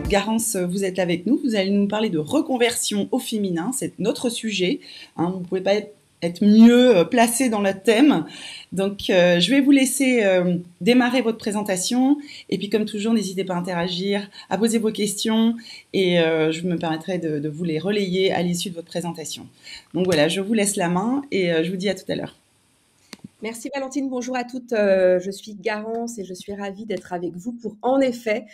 Garance, vous êtes avec nous. Vous allez nous parler de reconversion au féminin. C'est notre sujet. Vous ne pouvez pas être mieux placé dans le thème. Donc, je vais vous laisser démarrer votre présentation. Et puis, comme toujours, n'hésitez pas à interagir, à poser vos questions. Et je me permettrai de vous les relayer à l'issue de votre présentation. Donc voilà, je vous laisse la main et je vous dis à tout à l'heure. Merci Valentine, bonjour à toutes. Je suis Garance et je suis ravie d'être avec vous pour, en effet,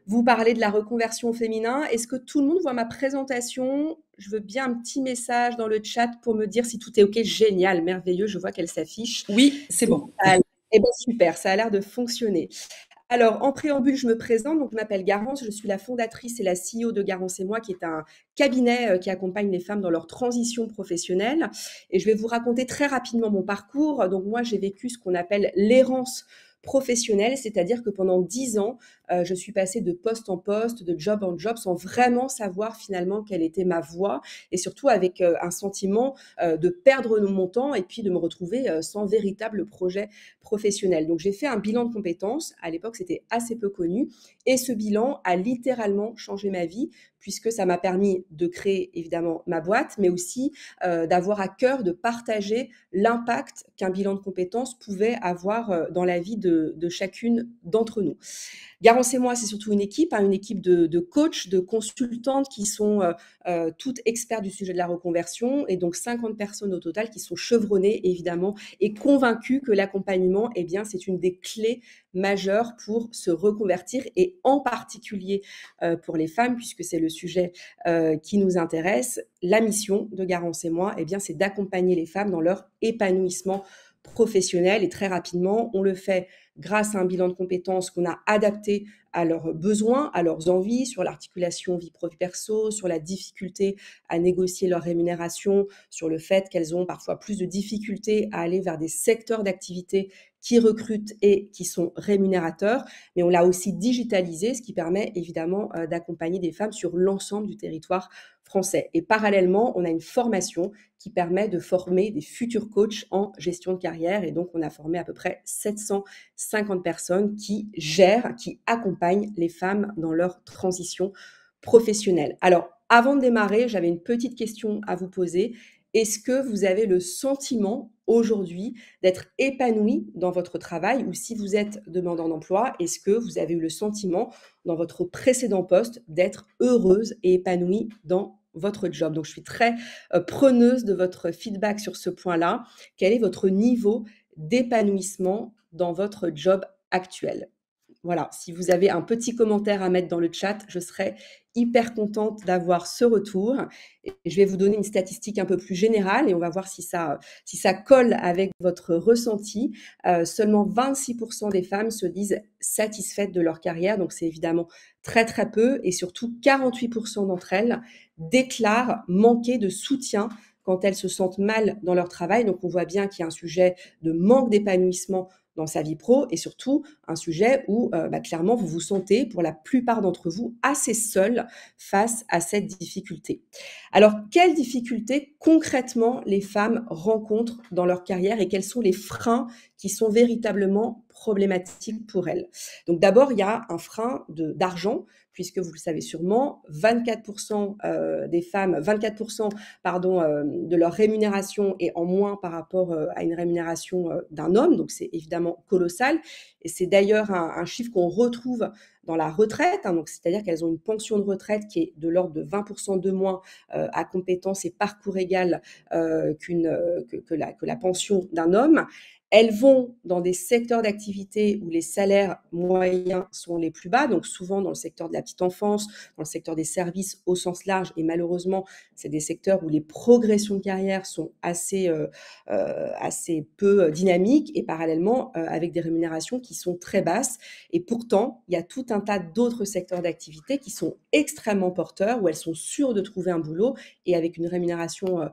vous parler de la reconversion au féminin. Est-ce que tout le monde voit ma présentation? Je veux bien un petit message dans le chat pour me dire si tout est OK. Génial, merveilleux, je vois qu'elle s'affiche. Oui, c'est bon. Eh bien, super, ça a l'air de fonctionner. Alors, en préambule, je me présente. Donc, je m'appelle Garance, je suis la fondatrice et la CEO de Garance et moi, qui est un cabinet qui accompagne les femmes dans leur transition professionnelle. Et je vais vous raconter très rapidement mon parcours. Donc, moi, j'ai vécu ce qu'on appelle l'errance professionnelle, c'est-à-dire que pendant 10 ans, je suis passée de poste en poste, de job en job, sans vraiment savoir finalement quelle était ma voie, et surtout avec un sentiment de perdre mon temps et puis de me retrouver sans véritable projet professionnel. Donc, j'ai fait un bilan de compétences. À l'époque, c'était assez peu connu. Et ce bilan a littéralement changé ma vie, puisque ça m'a permis de créer évidemment ma boîte, mais aussi d'avoir à cœur de partager l'impact qu'un bilan de compétences pouvait avoir dans la vie de chacune d'entre nous. Garance et moi, c'est surtout une équipe de coachs, de consultantes qui sont toutes experts du sujet de la reconversion, et donc 50 personnes au total qui sont chevronnées évidemment et convaincues que l'accompagnement, eh bien, c'est une des clés majeures pour se reconvertir, et en particulier pour les femmes, puisque c'est le sujet qui nous intéresse. La mission de Garance et moi, eh bien, c'est d'accompagner les femmes dans leur épanouissement professionnel, et très rapidement, on le fait grâce à un bilan de compétences qu'on a adapté à leurs besoins, à leurs envies, sur l'articulation vie pro-vie perso, sur la difficulté à négocier leur rémunération, sur le fait qu'elles ont parfois plus de difficultés à aller vers des secteurs d'activité qui recrutent et qui sont rémunérateurs. Mais on l'a aussi digitalisé, ce qui permet évidemment d'accompagner des femmes sur l'ensemble du territoire français. Et parallèlement, on a une formation qui permet de former des futurs coachs en gestion de carrière. Et donc, on a formé à peu près 750 personnes qui gèrent, qui accompagnent les femmes dans leur transition professionnelle. Alors, avant de démarrer, j'avais une petite question à vous poser. Est-ce que vous avez le sentiment aujourd'hui d'être épanoui dans votre travail, ou si vous êtes demandeur d'emploi, est-ce que vous avez eu le sentiment dans votre précédent poste d'être heureuse et épanouie dans votre job? Donc, je suis très preneuse de votre feedback sur ce point-là. Quel est votre niveau d'épanouissement dans votre job actuel? Voilà, si vous avez un petit commentaire à mettre dans le chat, je serais hyper contente d'avoir ce retour. Et je vais vous donner une statistique un peu plus générale et on va voir si ça colle avec votre ressenti. Seulement 26% des femmes se disent satisfaites de leur carrière, donc c'est évidemment très très peu, et surtout 48% d'entre elles déclarent manquer de soutien quand elles se sentent mal dans leur travail. Donc on voit bien qu'il y a un sujet de manque d'épanouissement dans sa vie pro, et surtout un sujet où clairement vous vous sentez, pour la plupart d'entre vous, assez seul face à cette difficulté. Alors, quelles difficultés concrètement les femmes rencontrent dans leur carrière, et quels sont les freins qui sont véritablement problématiques pour elles? Donc d'abord, il y a un frein d'argent, puisque vous le savez sûrement, 24% des femmes, 24% de leur rémunération est en moins par rapport à une rémunération d'un homme. Donc c'est évidemment colossal, et c'est d'ailleurs un chiffre qu'on retrouve dans la retraite, donc c'est-à-dire qu'elles ont une pension de retraite qui est de l'ordre de 20% de moins à compétences et parcours égal que la pension d'un homme. Elles vont dans des secteurs d'activité où les salaires moyens sont les plus bas, donc souvent dans le secteur de la petite enfance, dans le secteur des services au sens large, et malheureusement, c'est des secteurs où les progressions de carrière sont assez peu dynamiques, et parallèlement avec des rémunérations qui sont très basses. Et pourtant, il y a tout un tas d'autres secteurs d'activité qui sont extrêmement porteurs, où elles sont sûres de trouver un boulot et avec une rémunération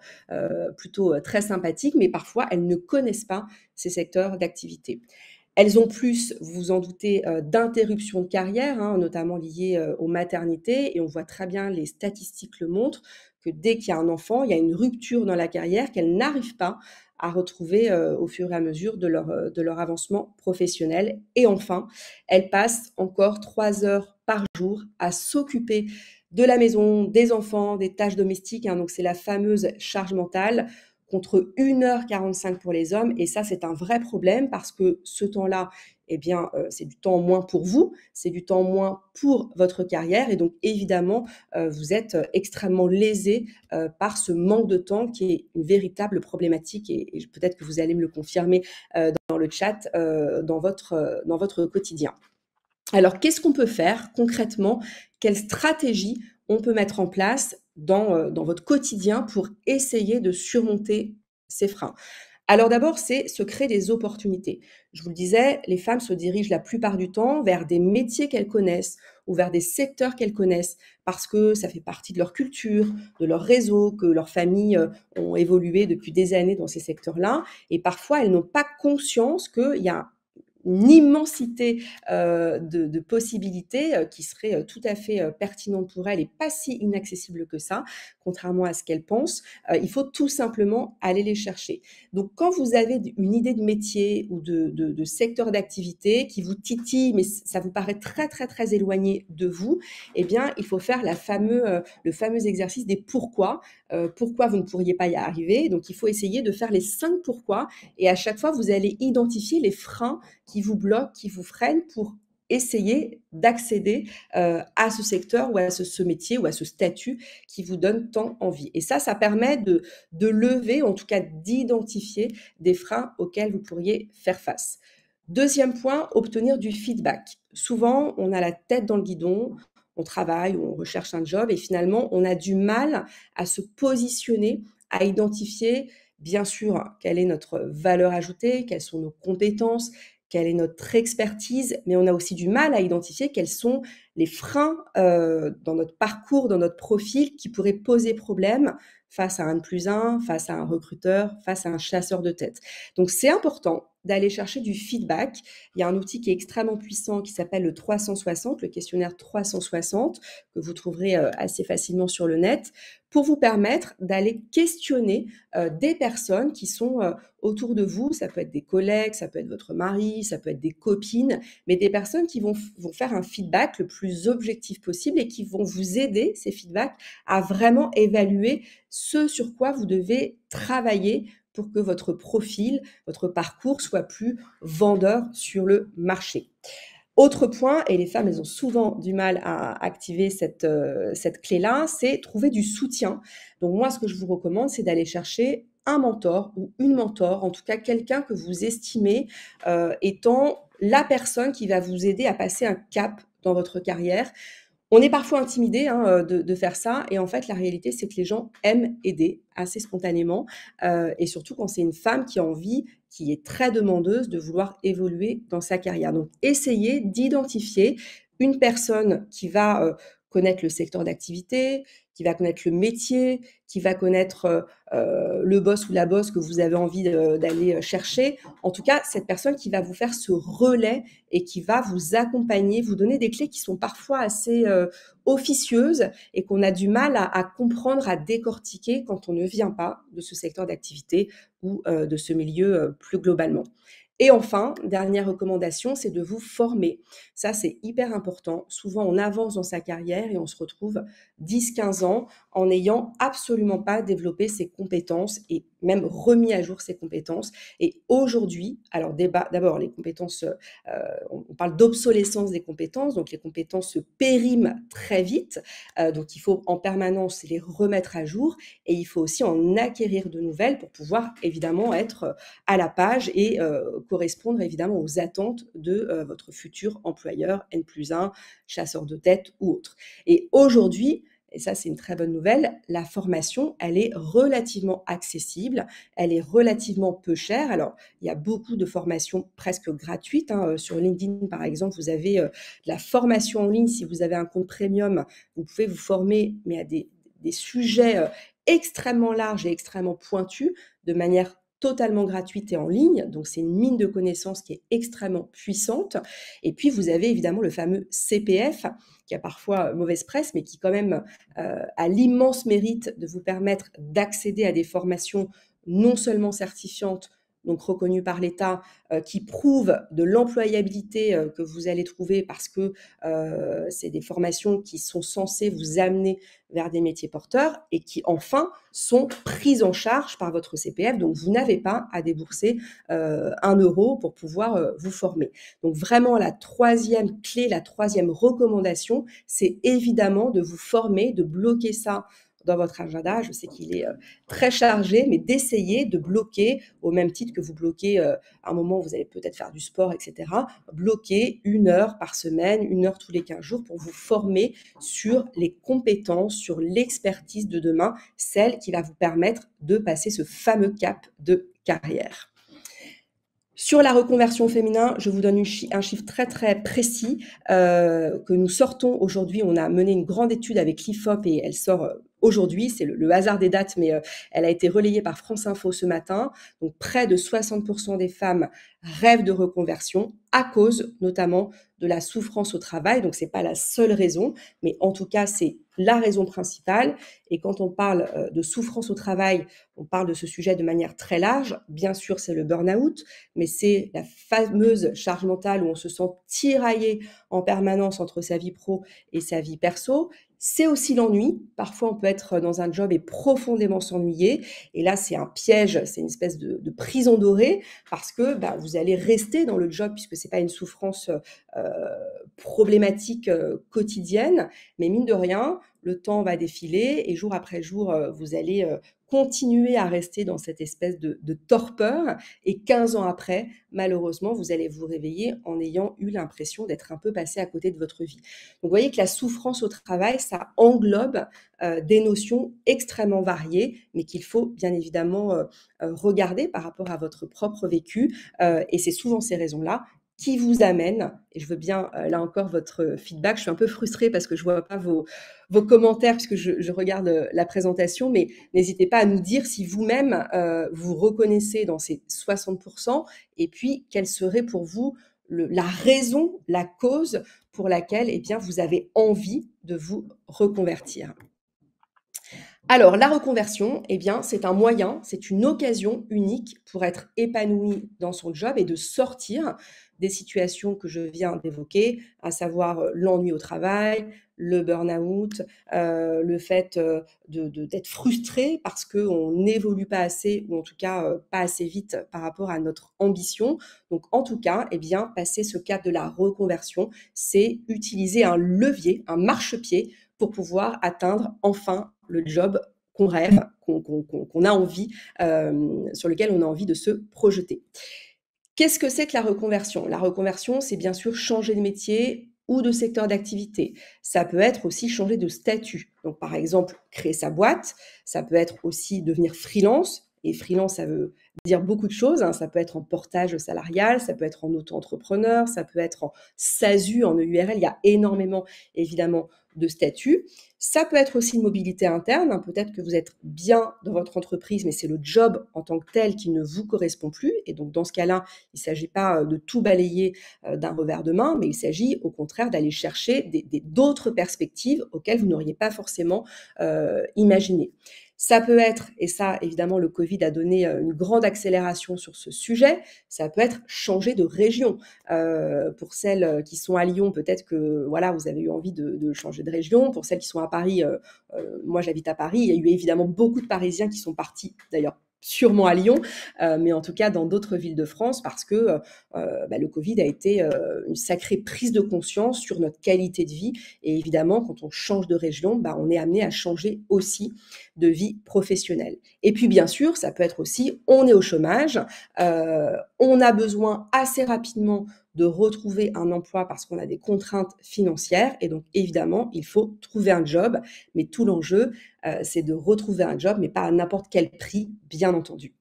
plutôt très sympathique, mais parfois elles ne connaissent pas ces secteurs d'activité. Elles ont plus, vous vous en doutez, d'interruptions de carrière, hein, notamment liées, aux maternités et on voit très bien, les statistiques le montrent, que dès qu'il y a un enfant, il y a une rupture dans la carrière qu'elles n'arrivent pas à retrouver, au fur et à mesure de leur avancement professionnel et enfin, elles passent encore 3 heures par jour à s'occuper de la maison, des enfants, des tâches domestiques, hein, donc c'est la fameuse charge mentale contre 1 h 45 pour les hommes et ça, c'est un vrai problème parce que ce temps-là, eh bien, c'est du temps en moins pour vous, c'est du temps en moins pour votre carrière et donc évidemment, vous êtes, extrêmement lésés, par ce manque de temps qui est une véritable problématique et peut-être que vous allez me le confirmer, dans le chat, dans votre quotidien. Alors, qu'est-ce qu'on peut faire concrètement? Quelle stratégie on peut mettre en place dans votre quotidien pour essayer de surmonter ces freins? Alors d'abord, c'est se créer des opportunités. Je vous le disais, les femmes se dirigent la plupart du temps vers des métiers qu'elles connaissent ou vers des secteurs qu'elles connaissent parce que ça fait partie de leur culture, de leur réseau, que leurs familles ont évolué depuis des années dans ces secteurs-là. Et parfois, elles n'ont pas conscience qu'il y a une immensité de possibilités qui seraient tout à fait pertinentes pour elles et pas si inaccessibles que ça, contrairement à ce qu'elles pensent. Il faut tout simplement aller les chercher. Donc, quand vous avez une idée de métier ou de secteur d'activité qui vous titille, mais ça vous paraît très, très, très éloigné de vous, eh bien, il faut faire le fameux exercice des pourquoi. Pourquoi vous ne pourriez pas y arriver. Donc, il faut essayer de faire les 5 pourquoi et à chaque fois, vous allez identifier les freins qui vous bloquent, qui vous freinent pour essayer d'accéder à ce secteur ou à ce métier ou à ce statut qui vous donne tant envie. Et ça permet de lever, en tout cas d'identifier des freins auxquels vous pourriez faire face. Deuxième point, obtenir du feedback. Souvent, on a la tête dans le guidon, on travaille, on recherche un job et finalement, on a du mal à se positionner, à identifier, bien sûr, quelle est notre valeur ajoutée, quelles sont nos compétences, quelle est notre expertise, mais on a aussi du mal à identifier quels sont les freins dans notre parcours, dans notre profil qui pourraient poser problème face à un N+1, face à un recruteur, face à un chasseur de tête. Donc c'est important d'aller chercher du feedback. Il y a un outil qui est extrêmement puissant qui s'appelle le 360, le questionnaire 360, que vous trouverez assez facilement sur le net, pour vous permettre d'aller questionner des personnes qui sont autour de vous. Ça peut être des collègues, ça peut être votre mari, ça peut être des copines, mais des personnes qui vont faire un feedback le plus objectif possible et qui vont vous aider, ces feedbacks, à vraiment évaluer ce sur quoi vous devez travailler pour que votre profil, votre parcours soit plus vendeur sur le marché. Autre point, et les femmes, elles ont souvent du mal à activer cette clé-là, c'est trouver du soutien. Donc moi, ce que je vous recommande, c'est d'aller chercher un mentor ou une mentor, en tout cas quelqu'un que vous estimez étant la personne qui va vous aider à passer un cap dans votre carrière. On est parfois intimidé hein, de faire ça et en fait, la réalité, c'est que les gens aiment aider assez spontanément et surtout quand c'est une femme qui a envie, qui est très demandeuse de vouloir évoluer dans sa carrière. Donc, essayez d'identifier une personne qui va connaître le secteur d'activité, qui va connaître le métier, qui va connaître le boss ou la boss que vous avez envie d'aller chercher. En tout cas, cette personne qui va vous faire ce relais et qui va vous accompagner, vous donner des clés qui sont parfois assez officieuses et qu'on a du mal à comprendre, à décortiquer quand on ne vient pas de ce secteur d'activité ou de ce milieu plus globalement. Et enfin, dernière recommandation, c'est de vous former. Ça, c'est hyper important. Souvent, on avance dans sa carrière et on se retrouve 10-15 ans en n'ayant absolument pas développé ses compétences et même remis à jour ses compétences. Et aujourd'hui, alors d'abord, les compétences, on parle d'obsolescence des compétences, donc les compétences se périment très vite, donc il faut en permanence les remettre à jour et il faut aussi en acquérir de nouvelles pour pouvoir évidemment être à la page et correspondre évidemment aux attentes de votre futur employeur, N+1, chasseur de tête ou autre. Et aujourd'hui, et ça c'est une très bonne nouvelle, la formation, elle est relativement accessible, elle est relativement peu chère. Alors, il y a beaucoup de formations presque gratuites. Hein. Sur LinkedIn, par exemple, vous avez de la formation en ligne. Si vous avez un compte premium, vous pouvez vous former, mais à des sujets extrêmement larges et extrêmement pointus, de manière totalement gratuite et en ligne, donc c'est une mine de connaissances qui est extrêmement puissante. Et puis vous avez évidemment le fameux CPF, qui a parfois mauvaise presse, mais qui quand même a l'immense mérite de vous permettre d'accéder à des formations non seulement certifiantes, donc reconnues par l'État, qui prouvent de l'employabilité que vous allez trouver parce que c'est des formations qui sont censées vous amener vers des métiers porteurs et qui enfin sont prises en charge par votre CPF. Donc vous n'avez pas à débourser 1 € pour pouvoir vous former. Donc vraiment la troisième clé, la troisième recommandation, c'est évidemment de vous former, de bloquer ça dans votre agenda. Je sais qu'il est très chargé, mais d'essayer de bloquer, au même titre que vous bloquez un moment où vous allez peut-être faire du sport, etc., bloquer 1 heure par semaine, 1 heure tous les 15 jours pour vous former sur les compétences, sur l'expertise de demain, celle qui va vous permettre de passer ce fameux cap de carrière. Sur la reconversion féminin, je vous donne un chiffre très très précis que nous sortons aujourd'hui. On a mené une grande étude avec l'IFOP et elle sort aujourd'hui. C'est le hasard des dates, mais elle a été relayée par France Info ce matin. Donc près de 60% des femmes rêvent de reconversion à cause notamment de la souffrance au travail. Donc c'est pas la seule raison, mais en tout cas c'est la raison principale. Et quand on parle de souffrance au travail, on parle de ce sujet de manière très large. Bien sûr, c'est le burn-out, mais c'est la fameuse charge mentale où on se sent tiraillé en permanence entre sa vie pro et sa vie perso. C'est aussi l'ennui. Parfois, on peut être dans un job et profondément s'ennuyer. Et là, c'est un piège, c'est une espèce de prison dorée parce que vous allez rester dans le job puisque c'est pas une souffrance problématique quotidienne. Mais mine de rien, le temps va défiler et jour après jour, vous allez continuer à rester dans cette espèce de torpeur. Et 15 ans après, malheureusement, vous allez vous réveiller en ayant eu l'impression d'être un peu passé à côté de votre vie. Donc, vous voyez que la souffrance au travail, ça englobe des notions extrêmement variées, mais qu'il faut bien évidemment regarder par rapport à votre propre vécu. Et c'est souvent ces raisons-là qui vous amènent, et je veux bien, là encore, votre feedback. Je suis un peu frustrée parce que je vois pas vos commentaires puisque je regarde la présentation, mais n'hésitez pas à nous dire si vous-même, vous reconnaissez dans ces 60% et puis quelle serait pour vous la raison, la cause pour laquelle vous avez envie de vous reconvertir. Alors, la reconversion, c'est un moyen, c'est une occasion unique pour être épanoui dans son job et de sortir des situations que je viens d'évoquer, à savoir l'ennui au travail, le burn-out, le fait d'être frustré parce qu'on n'évolue pas assez ou en tout cas pas assez vite par rapport à notre ambition. Donc, en tout cas, passer ce cap de la reconversion, c'est utiliser un levier, un marchepied pour pouvoir atteindre enfin le job qu'on rêve, qu'on a envie, sur lequel on a envie de se projeter. Qu'est-ce que c'est que la reconversion? La reconversion, c'est bien sûr changer de métier ou de secteur d'activité. Ça peut être aussi changer de statut. Donc, par exemple, créer sa boîte. Ça peut être aussi devenir freelance. Et freelance, ça veut dire beaucoup de choses. Ça peut être en portage salarial, ça peut être en auto-entrepreneur, ça peut être en SASU, en EURL. Il y a énormément, évidemment, de statuts. Ça peut être aussi une mobilité interne. Peut-être que vous êtes bien dans votre entreprise, mais c'est le job en tant que tel qui ne vous correspond plus. Et donc, dans ce cas-là, il ne s'agit pas de tout balayer d'un revers de main, mais il s'agit au contraire d'aller chercher d'autres perspectives auxquelles vous n'auriez pas forcément imaginé. Ça peut être, et ça évidemment le Covid a donné une grande accélération sur ce sujet, ça peut être changer de région. Pour celles qui sont à Lyon, peut-être que voilà, vous avez eu envie de changer de région. Pour celles qui sont à Paris, moi j'habite à Paris, il y a eu évidemment beaucoup de Parisiens qui sont partis d'ailleurs sûrement à Lyon, mais en tout cas dans d'autres villes de France parce que le Covid a été une sacrée prise de conscience sur notre qualité de vie. Et évidemment, quand on change de région, on est amené à changer aussi de vie professionnelle. Et puis bien sûr, ça peut être aussi, on est au chômage, on a besoin assez rapidement de retrouver un emploi parce qu'on a des contraintes financières et donc évidemment, il faut trouver un job. Mais tout l'enjeu, c'est de retrouver un job, mais pas à n'importe quel prix, bien entendu.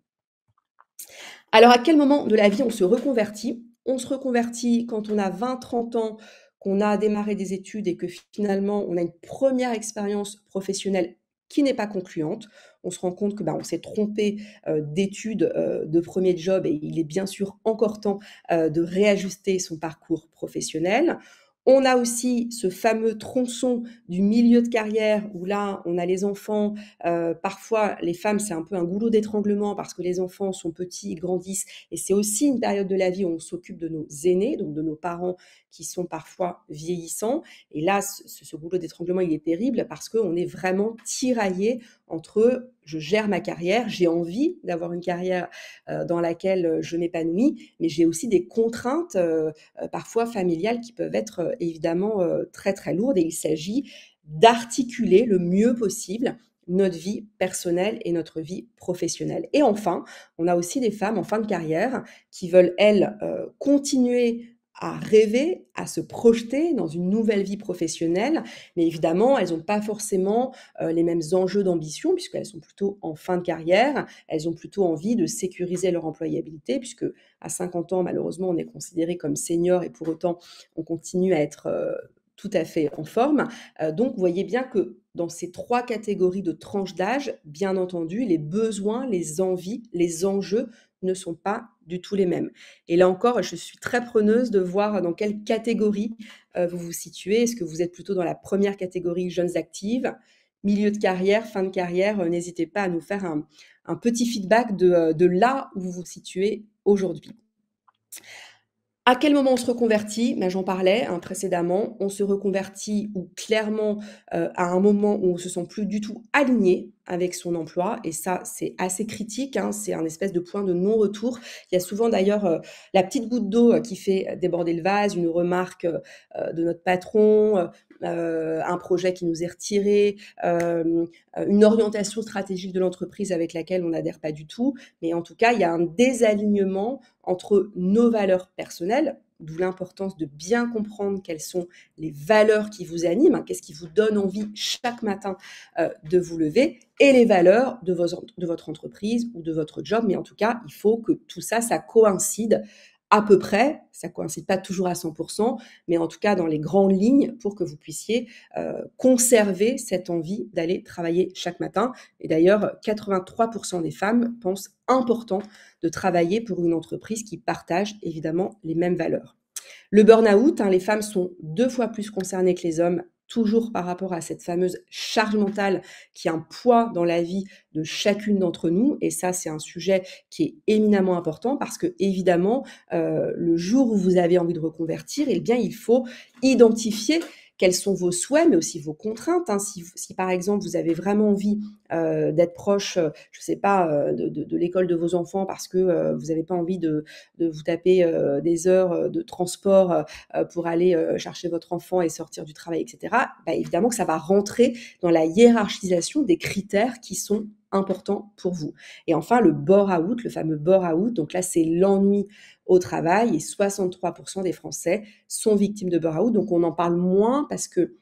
Alors, à quel moment de la vie on se reconvertit? On se reconvertit quand on a 20-30 ans, qu'on a démarré des études et que finalement, on a une première expérience professionnelle qui n'est pas concluante. On se rend compte que on s'est trompé d'études, de premier job et il est bien sûr encore temps de réajuster son parcours professionnel. On a aussi ce fameux tronçon du milieu de carrière où là, on a les enfants. Parfois, les femmes, c'est un peu un goulot d'étranglement parce que les enfants sont petits, ils grandissent et c'est aussi une période de la vie où on s'occupe de nos aînés, donc de nos parents qui sont parfois vieillissants. Et là, ce goulot d'étranglement, il est terrible parce qu'on est vraiment tiraillé entre je gère ma carrière, j'ai envie d'avoir une carrière dans laquelle je m'épanouis, mais j'ai aussi des contraintes parfois familiales qui peuvent être évidemment très très lourdes et il s'agit d'articuler le mieux possible notre vie personnelle et notre vie professionnelle. Et enfin, on a aussi des femmes en fin de carrière qui veulent, elles, continuer à rêver, à se projeter dans une nouvelle vie professionnelle, mais évidemment, elles n'ont pas forcément les mêmes enjeux d'ambition puisqu'elles sont plutôt en fin de carrière, elles ont plutôt envie de sécuriser leur employabilité puisque à 50 ans, malheureusement, on est considéré comme senior et pour autant, on continue à être tout à fait en forme. Donc, vous voyez bien que dans ces 3 catégories de tranches d'âge, bien entendu, les besoins, les envies, les enjeux ne sont pas du tout les mêmes. Et là encore, je suis très preneuse de voir dans quelle catégorie vous vous situez. Est-ce que vous êtes plutôt dans la première catégorie jeunes actives, milieu de carrière, fin de carrière? N'hésitez pas à nous faire un petit feedback de là où vous vous situez aujourd'hui. À quel moment on se reconvertit? J'en parlais précédemment. On se reconvertit ou clairement à un moment où on se sent plus du tout aligné avec son emploi et ça, c'est assez critique, c'est un espèce de point de non-retour. Il y a souvent d'ailleurs la petite goutte d'eau qui fait déborder le vase, une remarque de notre patron, un projet qui nous est retiré, une orientation stratégique de l'entreprise avec laquelle on n'adhère pas du tout. Mais en tout cas, il y a un désalignement entre nos valeurs personnelles, d'où l'importance de bien comprendre quelles sont les valeurs qui vous animent, qu'est-ce qui vous donne envie chaque matin de vous lever, et les valeurs de votre entreprise ou de votre job. Mais en tout cas, il faut que tout ça, ça coïncide à peu près, ça coïncide pas toujours à 100%, mais en tout cas dans les grandes lignes pour que vous puissiez conserver cette envie d'aller travailler chaque matin. Et d'ailleurs, 83% des femmes pensent important de travailler pour une entreprise qui partage évidemment les mêmes valeurs. Le burn-out, les femmes sont 2 fois plus concernées que les hommes, toujours par rapport à cette fameuse charge mentale qui a un poids dans la vie de chacune d'entre nous. Et ça, c'est un sujet qui est éminemment important parce que, évidemment, le jour où vous avez envie de reconvertir, eh bien, il faut identifier quels sont vos souhaits, mais aussi vos contraintes. Si par exemple, vous avez vraiment envie d'être proche, je ne sais pas, de l'école de vos enfants parce que vous n'avez pas envie de vous taper des heures de transport pour aller chercher votre enfant et sortir du travail, etc., évidemment que ça va rentrer dans la hiérarchisation des critères qui sont importants pour vous. Et enfin, le bore-out, le fameux bore-out, donc là, c'est l'ennui au travail et 63% des Français sont victimes de burn-out. Donc, on en parle moins parce que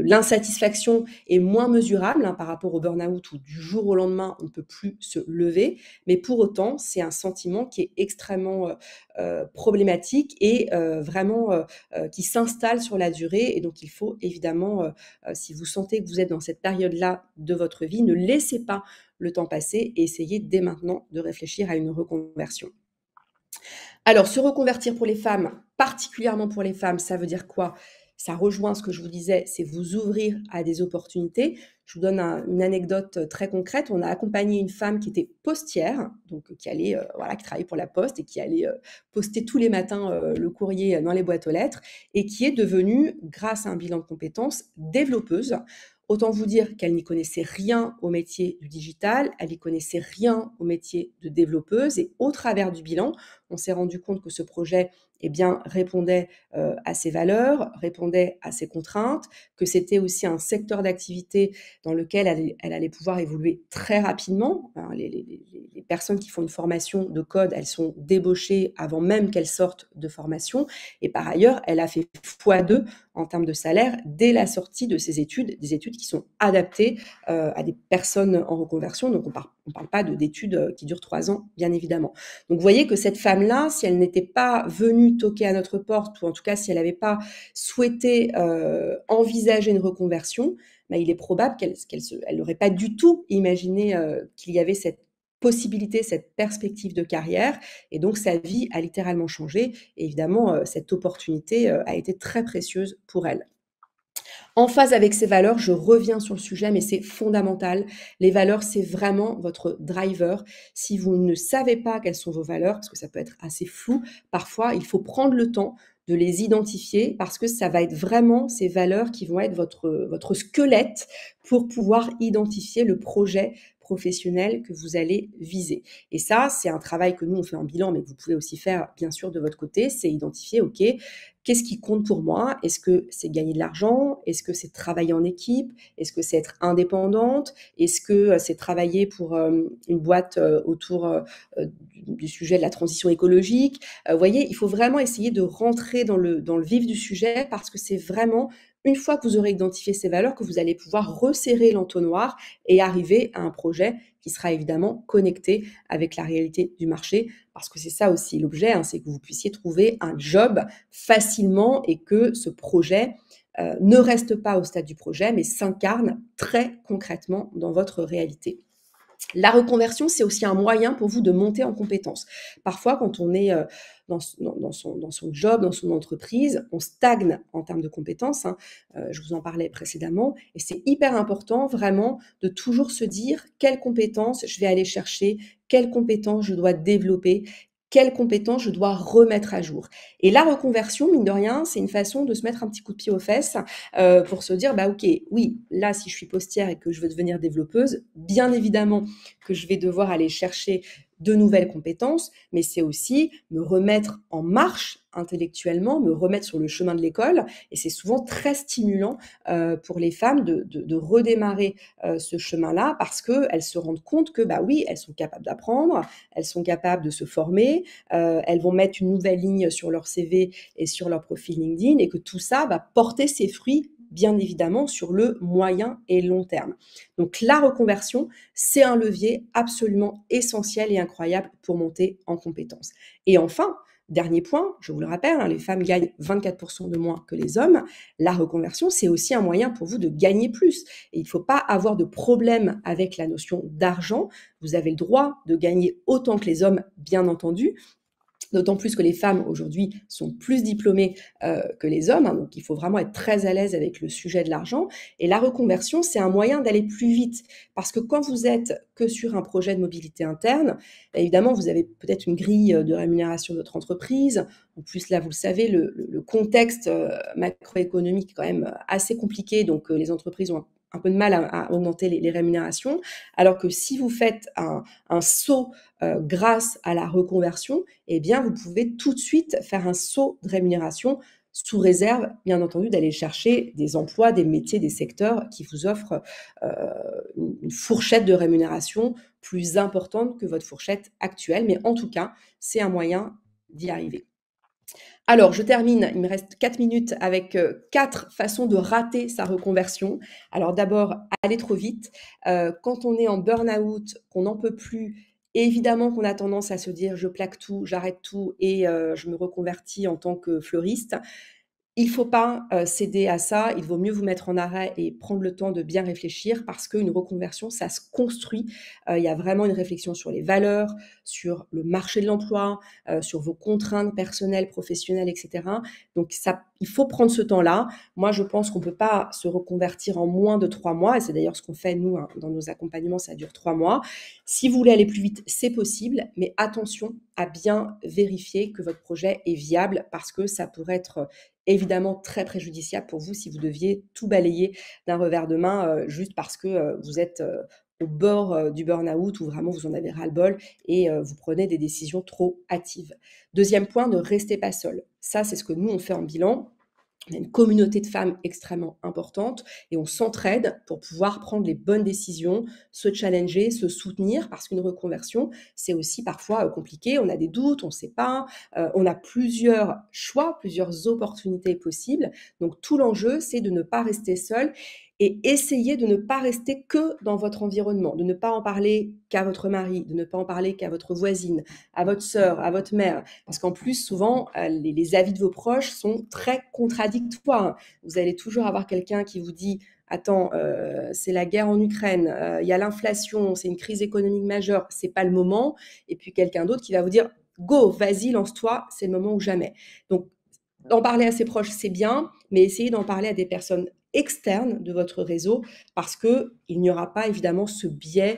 l'insatisfaction est moins mesurable par rapport au burn-out où du jour au lendemain, on ne peut plus se lever. Mais pour autant, c'est un sentiment qui est extrêmement problématique et vraiment qui s'installe sur la durée. Et donc, il faut évidemment, si vous sentez que vous êtes dans cette période-là de votre vie, ne laissez pas le temps passer et essayez dès maintenant de réfléchir à une reconversion. Alors, se reconvertir pour les femmes, particulièrement pour les femmes, ça veut dire quoi? Ça rejoint ce que je vous disais, c'est vous ouvrir à des opportunités. Je vous donne une anecdote très concrète. On a accompagné une femme qui était postière, donc qui allait, qui travaillait pour la Poste et qui allait poster tous les matins le courrier dans les boîtes aux lettres et qui est devenue, grâce à un bilan de compétences, développeuse. Autant vous dire qu'elle n'y connaissait rien au métier du digital, elle n'y connaissait rien au métier de développeuse et au travers du bilan, on s'est rendu compte que ce projet répondait à ses valeurs, répondait à ses contraintes, que c'était aussi un secteur d'activité dans lequel elle allait pouvoir évoluer très rapidement. Les personnes qui font une formation de code, elles sont débauchées avant même qu'elles sortent de formation. Et par ailleurs, elle a fait x2 en termes de salaire dès la sortie de ces études, des études qui sont adaptées à des personnes en reconversion. Donc, on parle pas d'études qui durent 3 ans, bien évidemment. Donc, vous voyez que cette femme-là, si elle n'était pas venue toquer à notre porte, ou en tout cas si elle n'avait pas souhaité envisager une reconversion, bah, il est probable qu'elle n'aurait pas du tout imaginé qu'il y avait cette possibilité, cette perspective de carrière. Et donc, sa vie a littéralement changé. Et évidemment, cette opportunité a été très précieuse pour elle. En phase avec ces valeurs, je reviens sur le sujet, mais c'est fondamental. Les valeurs, c'est vraiment votre driver. Si vous ne savez pas quelles sont vos valeurs, parce que ça peut être assez flou, parfois, il faut prendre le temps de les identifier parce que ça va être vraiment ces valeurs qui vont être votre squelette pour pouvoir identifier le projet professionnel que vous allez viser. Et ça, c'est un travail que nous, on fait en bilan, mais que vous pouvez aussi faire, bien sûr, de votre côté, c'est identifier, OK, qu'est-ce qui compte pour moi? Est-ce que c'est gagner de l'argent? Est-ce que c'est travailler en équipe? Est-ce que c'est être indépendante? Est-ce que c'est travailler pour une boîte autour du sujet de la transition écologique? Vous voyez, il faut vraiment essayer de rentrer dans le vif du sujet parce que c'est vraiment une fois que vous aurez identifié ces valeurs que vous allez pouvoir resserrer l'entonnoir et arriver à un projet qui sera évidemment connecté avec la réalité du marché, parce que c'est ça aussi l'objet, c'est que vous puissiez trouver un job facilement et que ce projet ne reste pas au stade du projet, mais s'incarne très concrètement dans votre réalité. La reconversion, c'est aussi un moyen pour vous de monter en compétences. Parfois, quand on est dans son job, dans son entreprise, on stagne en termes de compétences. Je vous en parlais précédemment. Et c'est hyper important vraiment de toujours se dire quelles compétences je vais aller chercher, quelles compétences je dois développer, quelles compétences je dois remettre à jour. Et la reconversion, mine de rien, c'est une façon de se mettre un petit coup de pied aux fesses pour se dire, bah ok, oui, là, si je suis postière et que je veux devenir développeuse, bien évidemment que je vais devoir aller chercher de nouvelles compétences, mais c'est aussi me remettre en marche intellectuellement, me remettre sur le chemin de l'école. Et c'est souvent très stimulant pour les femmes de redémarrer ce chemin-là parce qu'elles se rendent compte que, bah oui, elles sont capables d'apprendre, elles sont capables de se former, elles vont mettre une nouvelle ligne sur leur CV et sur leur profil LinkedIn et que tout ça va porter ses fruits bien évidemment sur le moyen et long terme. Donc la reconversion, c'est un levier absolument essentiel et incroyable pour monter en compétences. Et enfin, dernier point, je vous le rappelle, les femmes gagnent 24% de moins que les hommes. La reconversion, c'est aussi un moyen pour vous de gagner plus. Et il ne faut pas avoir de problème avec la notion d'argent. Vous avez le droit de gagner autant que les hommes, bien entendu. D'autant plus que les femmes aujourd'hui sont plus diplômées que les hommes, donc il faut vraiment être très à l'aise avec le sujet de l'argent. Et la reconversion, c'est un moyen d'aller plus vite, parce que quand vous êtes que sur un projet de mobilité interne, évidemment, vous avez peut-être une grille de rémunération de votre entreprise. En plus, là, vous le savez, le contexte macroéconomique est quand même assez compliqué, donc les entreprises ont un peu de mal à augmenter les rémunérations, alors que si vous faites un saut grâce à la reconversion, eh bien, vous pouvez tout de suite faire un saut de rémunération sous réserve, bien entendu, d'aller chercher des emplois, des métiers, des secteurs qui vous offrent une fourchette de rémunération plus importante que votre fourchette actuelle. Mais en tout cas, c'est un moyen d'y arriver. Alors, je termine, il me reste 4 minutes avec 4 façons de rater sa reconversion. Alors d'abord, aller trop vite. Quand on est en burn-out, qu'on n'en peut plus, évidemment qu'on a tendance à se dire: «Je plaque tout, j'arrête tout et je me reconvertis en tant que fleuriste». Il ne faut pas céder à ça, il vaut mieux vous mettre en arrêt et prendre le temps de bien réfléchir parce qu'une reconversion, ça se construit. Il y a vraiment une réflexion sur les valeurs, sur le marché de l'emploi, sur vos contraintes personnelles, professionnelles, et cetera. Donc ça, il faut prendre ce temps-là. Moi, je pense qu'on ne peut pas se reconvertir en moins de 3 mois et c'est d'ailleurs ce qu'on fait nous, dans nos accompagnements, ça dure 3 mois. Si vous voulez aller plus vite, c'est possible, mais attention à bien vérifier que votre projet est viable parce que ça pourrait être évidemment très préjudiciable pour vous si vous deviez tout balayer d'un revers de main juste parce que vous êtes au bord du burn-out ou vraiment vous en avez ras-le-bol et vous prenez des décisions trop hâtives. Deuxième point, ne restez pas seul. Ça, c'est ce que nous, on fait en bilan. On a une communauté de femmes extrêmement importante et on s'entraide pour pouvoir prendre les bonnes décisions, se challenger, se soutenir, parce qu'une reconversion, c'est aussi parfois compliqué. On a des doutes, on ne sait pas, on a plusieurs choix, plusieurs opportunités possibles. Donc tout l'enjeu, c'est de ne pas rester seul et essayer de ne pas rester que dans votre environnement, de ne pas en parler qu'à votre mari, de ne pas en parler qu'à votre voisine, à votre sœur, à votre mère, parce qu'en plus, souvent, les avis de vos proches sont très contradictoires. Vous allez toujours avoir quelqu'un qui vous dit « Attends, c'est la guerre en Ukraine, il y a l'inflation, c'est une crise économique majeure, c'est pas le moment. » Et puis quelqu'un d'autre qui va vous dire « Go, vas-y, lance-toi, c'est le moment ou jamais. » Donc, d'en parler à ses proches, c'est bien, mais essayez d'en parler à des personnes externes de votre réseau parce qu'il n'y aura pas évidemment ce biais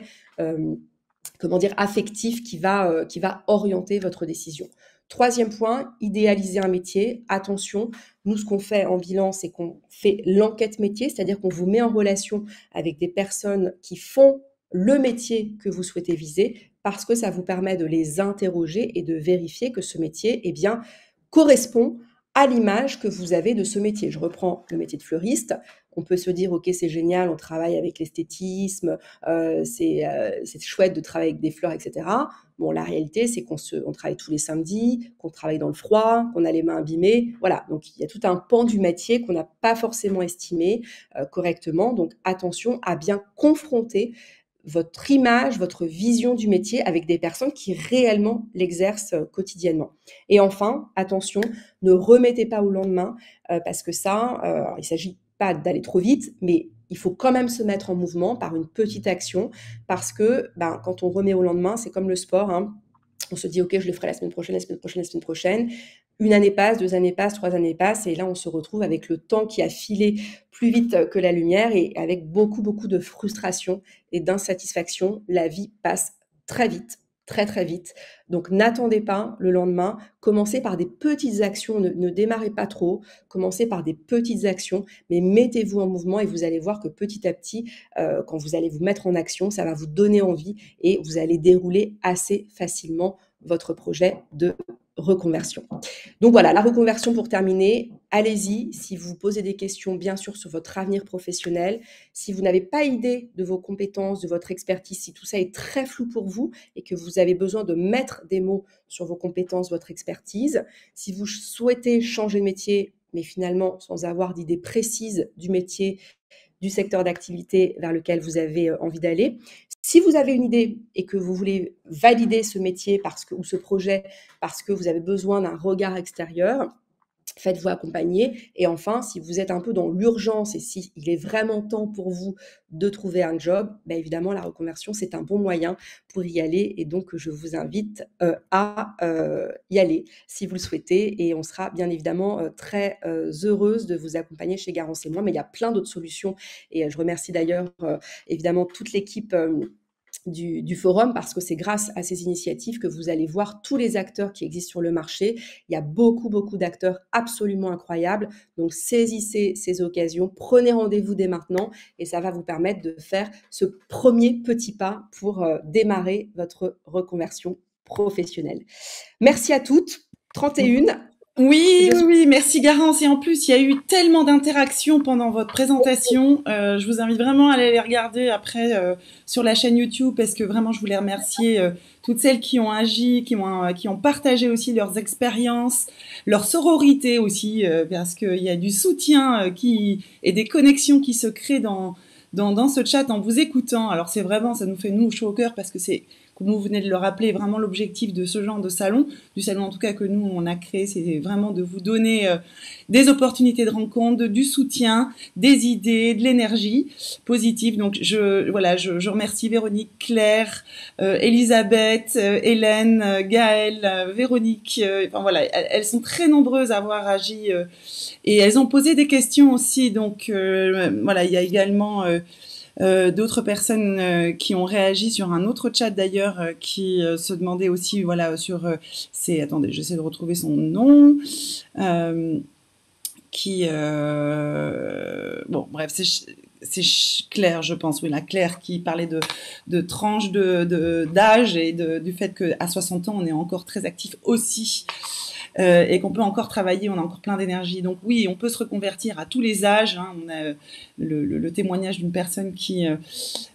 affectif qui va orienter votre décision. Troisième point, idéaliser un métier. Attention, nous, ce qu'on fait en bilan, c'est qu'on fait l'enquête métier, c'est-à-dire qu'on vous met en relation avec des personnes qui font le métier que vous souhaitez viser parce que ça vous permet de les interroger et de vérifier que ce métier, eh bien, correspond à l'image que vous avez de ce métier. Je reprends le métier de fleuriste. On peut se dire, OK, c'est génial, on travaille avec l'esthétisme, c'est chouette de travailler avec des fleurs, etc. Bon, la réalité, c'est on travaille tous les samedis, qu'on travaille dans le froid, qu'on a les mains abîmées. Voilà, donc il y a tout un pan du métier qu'on n'a pas forcément estimé correctement. Donc attention à bien confronter votre image, votre vision du métier avec des personnes qui réellement l'exercent quotidiennement. Et enfin, attention, ne remettez pas au lendemain parce que ça, il s'agit pas d'aller trop vite, mais il faut quand même se mettre en mouvement par une petite action parce que quand on remet au lendemain, c'est comme le sport, hein. On se dit, OK, je le ferai la semaine prochaine, la semaine prochaine, la semaine prochaine. Une année passe, 2 années passent, 3 années passent, et là, on se retrouve avec le temps qui a filé plus vite que la lumière et avec beaucoup, beaucoup de frustration et d'insatisfaction. La vie passe très vite, très, très vite. Donc, n'attendez pas le lendemain. Commencez par des petites actions. Ne démarrez pas trop. Commencez par des petites actions, mais mettez-vous en mouvement et vous allez voir que petit à petit, quand vous allez vous mettre en action, ça va vous donner envie et vous allez dérouler assez facilement votre projet de reconversion. Donc voilà, la reconversion pour terminer, allez-y. Si vous vous posez des questions, bien sûr, sur votre avenir professionnel, si vous n'avez pas idée de vos compétences, de votre expertise, si tout ça est très flou pour vous et que vous avez besoin de mettre des mots sur vos compétences, votre expertise, si vous souhaitez changer de métier, mais finalement sans avoir d'idée précise du métier, du secteur d'activité vers lequel vous avez envie d'aller. Si vous avez une idée et que vous voulez valider ce métier ou ce projet parce que vous avez besoin d'un regard extérieur, faites-vous accompagner. Et enfin, si vous êtes un peu dans l'urgence et si il est vraiment temps pour vous de trouver un job, évidemment, la reconversion, c'est un bon moyen pour y aller. Et donc, je vous invite à y aller si vous le souhaitez. Et on sera bien évidemment très heureuse de vous accompagner chez Garance et moi. Mais il y a plein d'autres solutions. Et je remercie d'ailleurs évidemment toute l'équipe du forum parce que c'est grâce à ces initiatives que vous allez voir tous les acteurs qui existent sur le marché. Il y a beaucoup, beaucoup d'acteurs absolument incroyables. Donc, saisissez ces occasions, prenez rendez-vous dès maintenant et ça va vous permettre de faire ce premier petit pas pour démarrer votre reconversion professionnelle. Merci à toutes. 31. Oui, merci Garance. Et en plus, il y a eu tellement d'interactions pendant votre présentation. Je vous invite vraiment à aller les regarder après sur la chaîne YouTube parce que vraiment, je voulais remercier toutes celles qui ont agi, qui ont partagé aussi leurs expériences, leur sororité aussi, parce qu'il y a du soutien et des connexions qui se créent dans ce chat en vous écoutant. Alors c'est vraiment, ça nous fait nous chaud au cœur parce que c'est, comme vous venez de le rappeler, vraiment l'objectif de ce genre de salon, du salon en tout cas que nous on a créé, c'est vraiment de vous donner des opportunités de rencontre, du soutien, des idées, de l'énergie positive. Donc je remercie Véronique, Claire, Elisabeth, Hélène, Gaëlle, Véronique. Enfin voilà, elles sont très nombreuses à avoir agi et elles ont posé des questions aussi. Donc voilà, il y a également d'autres personnes qui ont réagi sur un autre chat d'ailleurs qui se demandaient aussi voilà sur attendez, j'essaie de retrouver son nom bon bref c'est Claire, je pense, oui, la Claire qui parlait de tranches d'âge et du fait qu'à 60 ans on est encore très actif aussi. et qu'on peut encore travailler, on a encore plein d'énergie. Donc oui, on peut se reconvertir à tous les âges. Hein. On a le témoignage d'une personne qui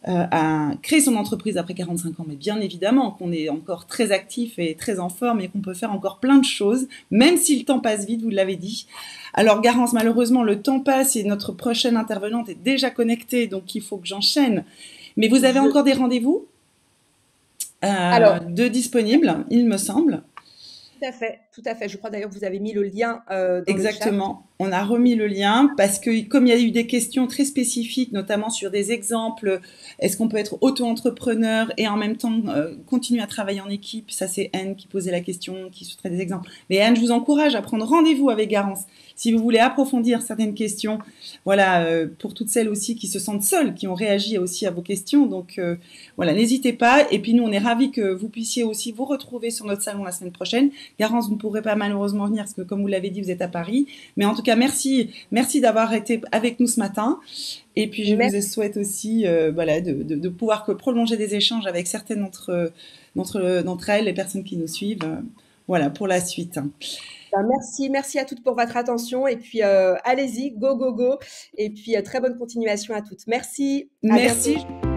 a créé son entreprise après 45 ans, mais bien évidemment qu'on est encore très actif et très en forme et qu'on peut faire encore plein de choses, même si le temps passe vite, vous l'avez dit. Alors Garance, malheureusement, le temps passe et notre prochaine intervenante est déjà connectée, donc il faut que j'enchaîne. Mais vous avez encore des rendez-vous Alors, de disponibles, il me semble. tout à fait, tout à fait. Je crois d'ailleurs que vous avez mis le lien dans le chat. Exactement. On a remis le lien parce que comme il y a eu des questions très spécifiques, notamment sur des exemples, est-ce qu'on peut être auto-entrepreneur et en même temps continuer à travailler en équipe? Ça, c'est Anne qui posait la question, qui souhaiterait des exemples. Mais Anne, je vous encourage à prendre rendez-vous avec Garance si vous voulez approfondir certaines questions. Voilà, pour toutes celles aussi qui se sentent seules, qui ont réagi aussi à vos questions. Donc voilà, n'hésitez pas. Et puis nous, on est ravis que vous puissiez aussi vous retrouver sur notre salon la semaine prochaine. Garance, vous ne pourrez pas malheureusement venir parce que comme vous l'avez dit, vous êtes à Paris. Mais en tout cas, merci d'avoir été avec nous ce matin. Et puis, je vous souhaite aussi voilà, de pouvoir prolonger des échanges avec certaines d'entre elles, les personnes qui nous suivent, voilà, pour la suite. Merci à toutes pour votre attention. Et puis, allez-y, go, go, go. Et puis, très bonne continuation à toutes. Merci. À Merci. bientôt.